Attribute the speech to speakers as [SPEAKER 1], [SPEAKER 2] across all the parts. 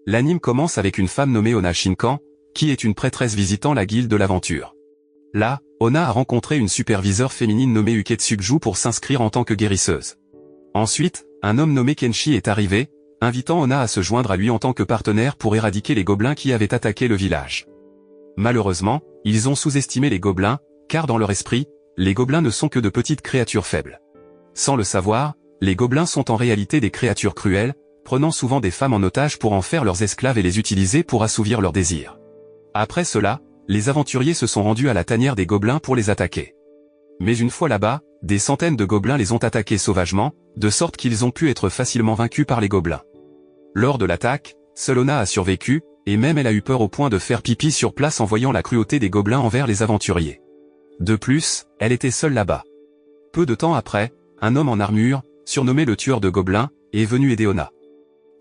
[SPEAKER 1] L'anime commence avec une femme nommée Onna Shinkan, qui est une prêtresse visitant la guilde de l'aventure. Là, Onna a rencontré une superviseure féminine nommée Uketsuju pour s'inscrire en tant que guérisseuse. Ensuite, un homme nommé Kenshi est arrivé, invitant Onna à se joindre à lui en tant que partenaire pour éradiquer les gobelins qui avaient attaqué le village. Malheureusement, ils ont sous-estimé les gobelins, car dans leur esprit, les gobelins ne sont que de petites créatures faibles. Sans le savoir, les gobelins sont en réalité des créatures cruelles, prenant souvent des femmes en otage pour en faire leurs esclaves et les utiliser pour assouvir leurs désirs. Après cela, les aventuriers se sont rendus à la tanière des gobelins pour les attaquer. Mais une fois là-bas, des centaines de gobelins les ont attaqués sauvagement, de sorte qu'ils ont pu être facilement vaincus par les gobelins. Lors de l'attaque, seule Onna a survécu, et même elle a eu peur au point de faire pipi sur place en voyant la cruauté des gobelins envers les aventuriers. De plus, elle était seule là-bas. Peu de temps après, un homme en armure, surnommé le tueur de gobelins, est venu aider Onna.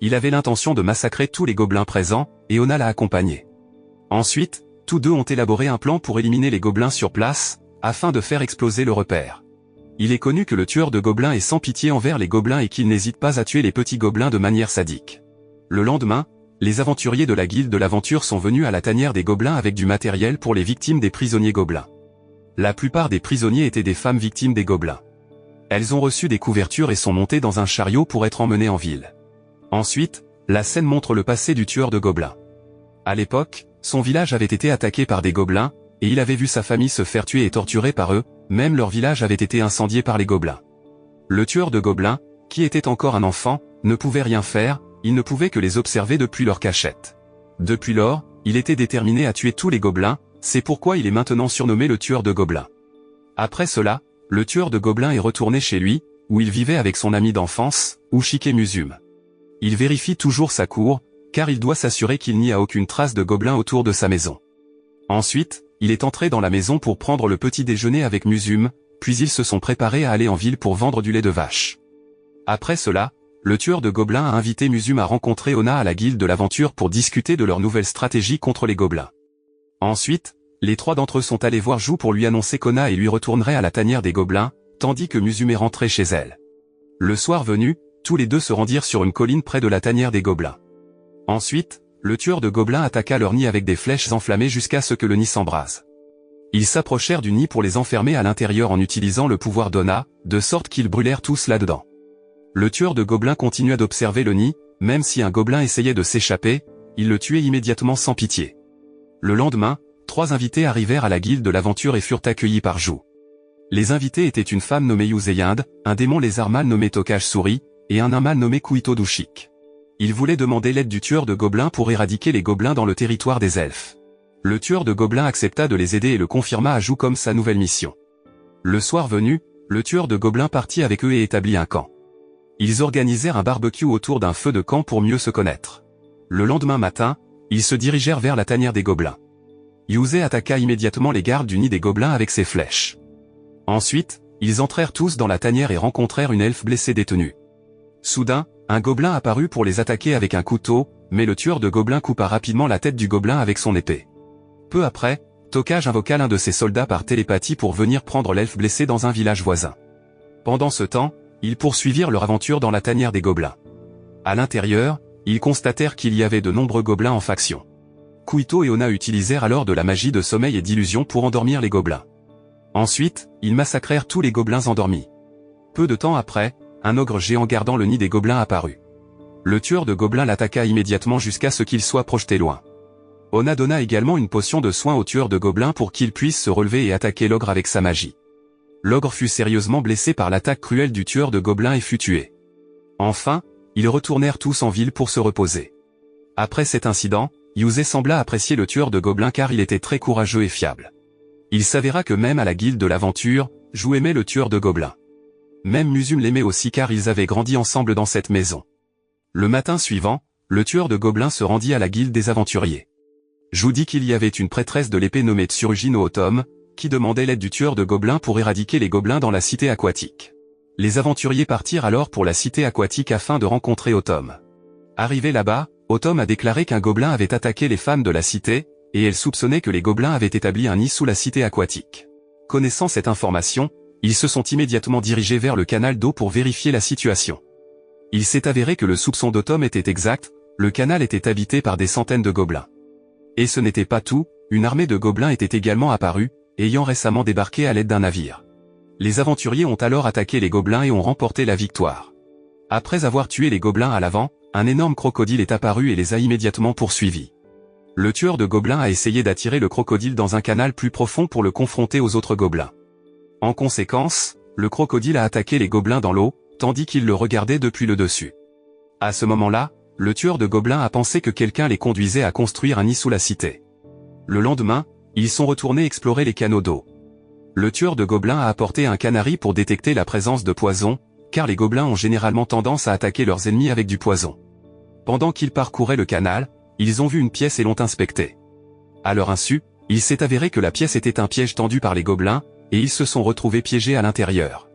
[SPEAKER 1] Il avait l'intention de massacrer tous les gobelins présents, et Onna l'a accompagné. Ensuite, tous deux ont élaboré un plan pour éliminer les gobelins sur place, afin de faire exploser le repère. Il est connu que le tueur de gobelins est sans pitié envers les gobelins et qu'il n'hésite pas à tuer les petits gobelins de manière sadique. Le lendemain, les aventuriers de la guilde de l'aventure sont venus à la tanière des gobelins avec du matériel pour les victimes des prisonniers gobelins. La plupart des prisonniers étaient des femmes victimes des gobelins. Elles ont reçu des couvertures et sont montées dans un chariot pour être emmenées en ville. Ensuite, la scène montre le passé du tueur de gobelins. À l'époque, son village avait été attaqué par des gobelins, et il avait vu sa famille se faire tuer et torturer par eux, même leur village avait été incendié par les gobelins. Le tueur de gobelins, qui était encore un enfant, ne pouvait rien faire, il ne pouvait que les observer depuis leur cachette. Depuis lors, il était déterminé à tuer tous les gobelins, c'est pourquoi il est maintenant surnommé le tueur de gobelins. Après cela, le tueur de gobelins est retourné chez lui, où il vivait avec son ami d'enfance, Ushike Musume. Il vérifie toujours sa cour, car il doit s'assurer qu'il n'y a aucune trace de gobelins autour de sa maison. Ensuite, il est entré dans la maison pour prendre le petit déjeuner avec Musume, puis ils se sont préparés à aller en ville pour vendre du lait de vache. Après cela, le tueur de gobelins a invité Musume à rencontrer Onna à la guilde de l'aventure pour discuter de leur nouvelle stratégie contre les gobelins. Ensuite, les trois d'entre eux sont allés voir Jou pour lui annoncer qu'Onna et lui retourneraient à la tanière des gobelins, tandis que Musume est rentré chez elle. Le soir venu, tous les deux se rendirent sur une colline près de la tanière des gobelins. Ensuite, le tueur de gobelins attaqua leur nid avec des flèches enflammées jusqu'à ce que le nid s'embrase. Ils s'approchèrent du nid pour les enfermer à l'intérieur en utilisant le pouvoir d'Onna, de sorte qu'ils brûlèrent tous là-dedans. Le tueur de gobelins continua d'observer le nid, même si un gobelin essayait de s'échapper, il le tuait immédiatement sans pitié. Le lendemain, 3 invités arrivèrent à la guilde de l'aventure et furent accueillis par Jou. Les invités étaient une femme nommée Yuzeyinde, un démon lézard mâle nommé Tokage Suri, et un nain mâle nommé Kuito Dushik. Ils voulaient demander l'aide du tueur de gobelins pour éradiquer les gobelins dans le territoire des elfes. Le tueur de gobelins accepta de les aider et le confirma à Jou comme sa nouvelle mission. Le soir venu, le tueur de gobelins partit avec eux et établit un camp. Ils organisèrent un barbecue autour d'un feu de camp pour mieux se connaître. Le lendemain matin, ils se dirigèrent vers la tanière des gobelins. Yuzei attaqua immédiatement les gardes du nid des gobelins avec ses flèches. Ensuite, ils entrèrent tous dans la tanière et rencontrèrent une elfe blessée détenue. Soudain, un gobelin apparut pour les attaquer avec un couteau, mais le tueur de gobelins coupa rapidement la tête du gobelin avec son épée. Peu après, Tokage invoqua l'un de ses soldats par télépathie pour venir prendre l'elfe blessé dans un village voisin. Pendant ce temps, ils poursuivirent leur aventure dans la tanière des gobelins. À l'intérieur, ils constatèrent qu'il y avait de nombreux gobelins en faction. Kuito et Onna utilisèrent alors de la magie de sommeil et d'illusion pour endormir les gobelins. Ensuite, ils massacrèrent tous les gobelins endormis. Peu de temps après, un ogre géant gardant le nid des gobelins apparut. Le tueur de gobelins l'attaqua immédiatement jusqu'à ce qu'il soit projeté loin. Onna donna également une potion de soin au tueur de gobelins pour qu'il puisse se relever et attaquer l'ogre avec sa magie. L'ogre fut sérieusement blessé par l'attaque cruelle du tueur de gobelins et fut tué. Enfin, ils retournèrent tous en ville pour se reposer. Après cet incident, Yuzei sembla apprécier le tueur de gobelins car il était très courageux et fiable. Il s'avéra que même à la guilde de l'aventure, Jou aimait le tueur de gobelins. Même Musume l'aimait aussi car ils avaient grandi ensemble dans cette maison. Le matin suivant, le tueur de gobelins se rendit à la guilde des aventuriers. Jou dit qu'il y avait une prêtresse de l'épée nommée Tsurugi no Otome, qui demandait l'aide du tueur de gobelins pour éradiquer les gobelins dans la cité aquatique. Les aventuriers partirent alors pour la cité aquatique afin de rencontrer Otome. Arrivé là-bas, Otome a déclaré qu'un gobelin avait attaqué les femmes de la cité, et elle soupçonnait que les gobelins avaient établi un nid sous la cité aquatique. Connaissant cette information, ils se sont immédiatement dirigés vers le canal d'eau pour vérifier la situation. Il s'est avéré que le soupçon d'Otome était exact, le canal était habité par des centaines de gobelins. Et ce n'était pas tout, une armée de gobelins était également apparue, ayant récemment débarqué à l'aide d'un navire. Les aventuriers ont alors attaqué les gobelins et ont remporté la victoire. Après avoir tué les gobelins à l'avant, un énorme crocodile est apparu et les a immédiatement poursuivis. Le tueur de gobelins a essayé d'attirer le crocodile dans un canal plus profond pour le confronter aux autres gobelins. En conséquence, le crocodile a attaqué les gobelins dans l'eau, tandis qu'ils le regardaient depuis le dessus. À ce moment-là, le tueur de gobelins a pensé que quelqu'un les conduisait à construire un nid sous la cité. Le lendemain, ils sont retournés explorer les canaux d'eau. Le tueur de gobelins a apporté un canari pour détecter la présence de poison, car les gobelins ont généralement tendance à attaquer leurs ennemis avec du poison. Pendant qu'ils parcouraient le canal, ils ont vu une pièce et l'ont inspectée. À leur insu, il s'est avéré que la pièce était un piège tendu par les gobelins, et ils se sont retrouvés piégés à l'intérieur.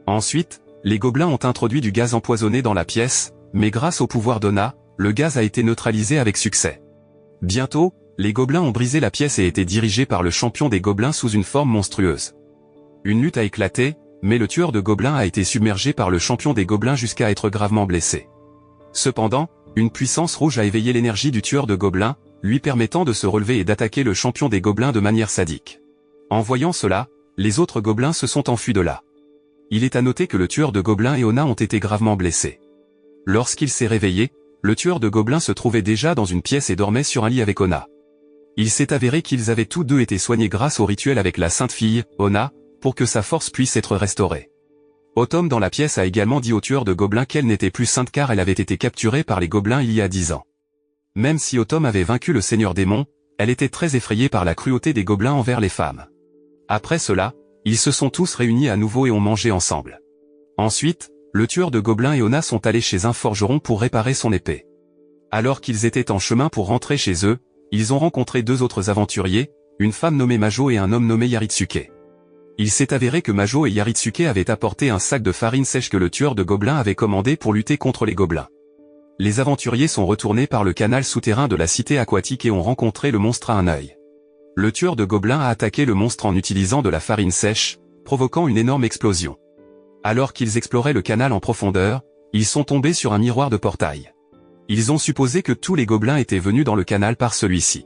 [SPEAKER 1] Ensuite, les gobelins ont introduit du gaz empoisonné dans la pièce, mais grâce au pouvoir d'Ona, le gaz a été neutralisé avec succès. Bientôt, les gobelins ont brisé la pièce et étaient dirigés par le champion des gobelins sous une forme monstrueuse. Une lutte a éclaté, mais le tueur de gobelins a été submergé par le champion des gobelins jusqu'à être gravement blessé. Cependant, une puissance rouge a éveillé l'énergie du tueur de gobelins, lui permettant de se relever et d'attaquer le champion des gobelins de manière sadique. En voyant cela, les autres gobelins se sont enfuis de là. Il est à noter que le tueur de gobelins et Ona ont été gravement blessés. Lorsqu'il s'est réveillé, le tueur de gobelins se trouvait déjà dans une pièce et dormait sur un lit avec Ona. Il s'est avéré qu'ils avaient tous deux été soignés grâce au rituel avec la Sainte Fille, Ona, pour que sa force puisse être restaurée. Autumn dans la pièce a également dit au tueur de gobelins qu'elle n'était plus sainte car elle avait été capturée par les gobelins il y a 10 ans. Même si Autumn avait vaincu le seigneur démon, elle était très effrayée par la cruauté des gobelins envers les femmes. Après cela, ils se sont tous réunis à nouveau et ont mangé ensemble. Ensuite, le tueur de gobelins et Ona sont allés chez un forgeron pour réparer son épée. Alors qu'ils étaient en chemin pour rentrer chez eux, ils ont rencontré deux autres aventuriers, une femme nommée Majo et un homme nommé Yaritsuke. Il s'est avéré que Majo et Yaritsuke avaient apporté un sac de farine sèche que le tueur de gobelins avait commandé pour lutter contre les gobelins. Les aventuriers sont retournés par le canal souterrain de la cité aquatique et ont rencontré le monstre à un œil. Le tueur de gobelins a attaqué le monstre en utilisant de la farine sèche, provoquant une énorme explosion. Alors qu'ils exploraient le canal en profondeur, ils sont tombés sur un miroir de portail. Ils ont supposé que tous les gobelins étaient venus dans le canal par celui-ci.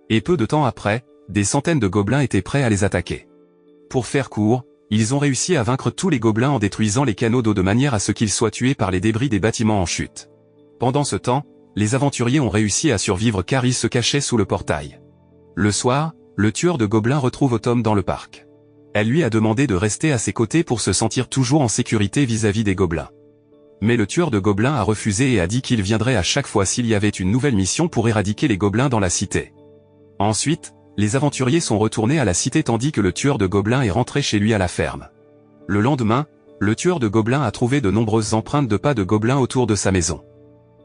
[SPEAKER 1] Et peu de temps après, des centaines de gobelins étaient prêts à les attaquer. Pour faire court, ils ont réussi à vaincre tous les gobelins en détruisant les canaux d'eau de manière à ce qu'ils soient tués par les débris des bâtiments en chute. Pendant ce temps, les aventuriers ont réussi à survivre car ils se cachaient sous le portail. Le soir, le tueur de gobelins retrouve Autumn dans le parc. Elle lui a demandé de rester à ses côtés pour se sentir toujours en sécurité vis-à-vis des gobelins. Mais le tueur de gobelins a refusé et a dit qu'il viendrait à chaque fois s'il y avait une nouvelle mission pour éradiquer les gobelins dans la cité. Ensuite, les aventuriers sont retournés à la cité tandis que le tueur de gobelins est rentré chez lui à la ferme. Le lendemain, le tueur de gobelins a trouvé de nombreuses empreintes de pas de gobelins autour de sa maison.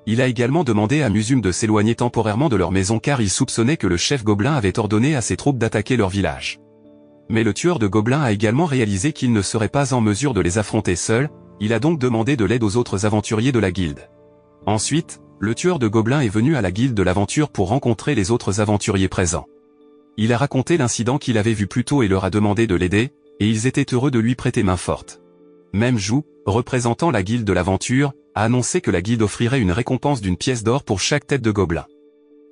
[SPEAKER 1] Il a également demandé à Musum de s'éloigner temporairement de leur maison car il soupçonnait que le chef gobelin avait ordonné à ses troupes d'attaquer leur village. Mais le tueur de gobelins a également réalisé qu'il ne serait pas en mesure de les affronter seul, il a donc demandé de l'aide aux autres aventuriers de la guilde. Ensuite, le tueur de gobelins est venu à la guilde de l'aventure pour rencontrer les autres aventuriers présents. Il a raconté l'incident qu'il avait vu plus tôt et leur a demandé de l'aider, et ils étaient heureux de lui prêter main forte. Même Jou, représentant la guilde de l'aventure, a annoncé que la guilde offrirait une récompense d'une pièce d'or pour chaque tête de gobelin.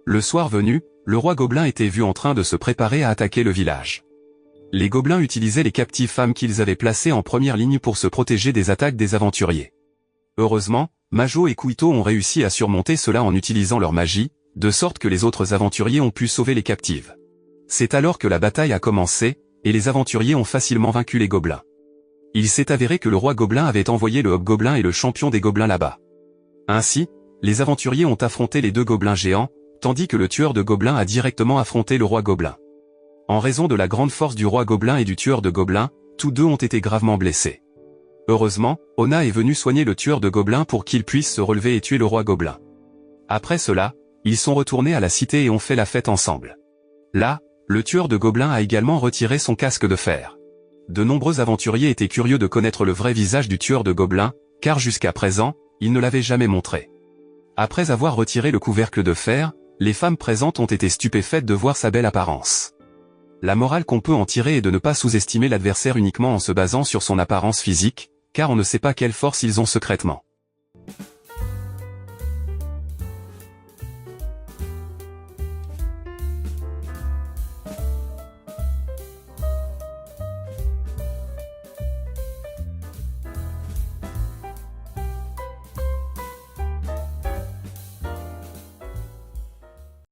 [SPEAKER 1] Le soir venu, le roi gobelin était vu en train de se préparer à attaquer le village. Les gobelins utilisaient les captives femmes qu'ils avaient placées en première ligne pour se protéger des attaques des aventuriers. Heureusement, Majo et Kuito ont réussi à surmonter cela en utilisant leur magie, de sorte que les autres aventuriers ont pu sauver les captives. C'est alors que la bataille a commencé, et les aventuriers ont facilement vaincu les gobelins. Il s'est avéré que le roi gobelin avait envoyé le hobgoblin et le champion des gobelins là-bas. Ainsi, les aventuriers ont affronté les deux gobelins géants, tandis que le tueur de gobelins a directement affronté le roi gobelin. En raison de la grande force du roi gobelin et du tueur de gobelins, tous deux ont été gravement blessés. Heureusement, Ona est venu soigner le tueur de gobelins pour qu'il puisse se relever et tuer le roi gobelin. Après cela, ils sont retournés à la cité et ont fait la fête ensemble. Là, le tueur de gobelins a également retiré son casque de fer. De nombreux aventuriers étaient curieux de connaître le vrai visage du tueur de gobelins, car jusqu'à présent, il ne l'avait jamais montré. Après avoir retiré le couvercle de fer, les femmes présentes ont été stupéfaites de voir sa belle apparence. La morale qu'on peut en tirer est de ne pas sous-estimer l'adversaire uniquement en se basant sur son apparence physique, car on ne sait pas quelle force ils ont secrètement.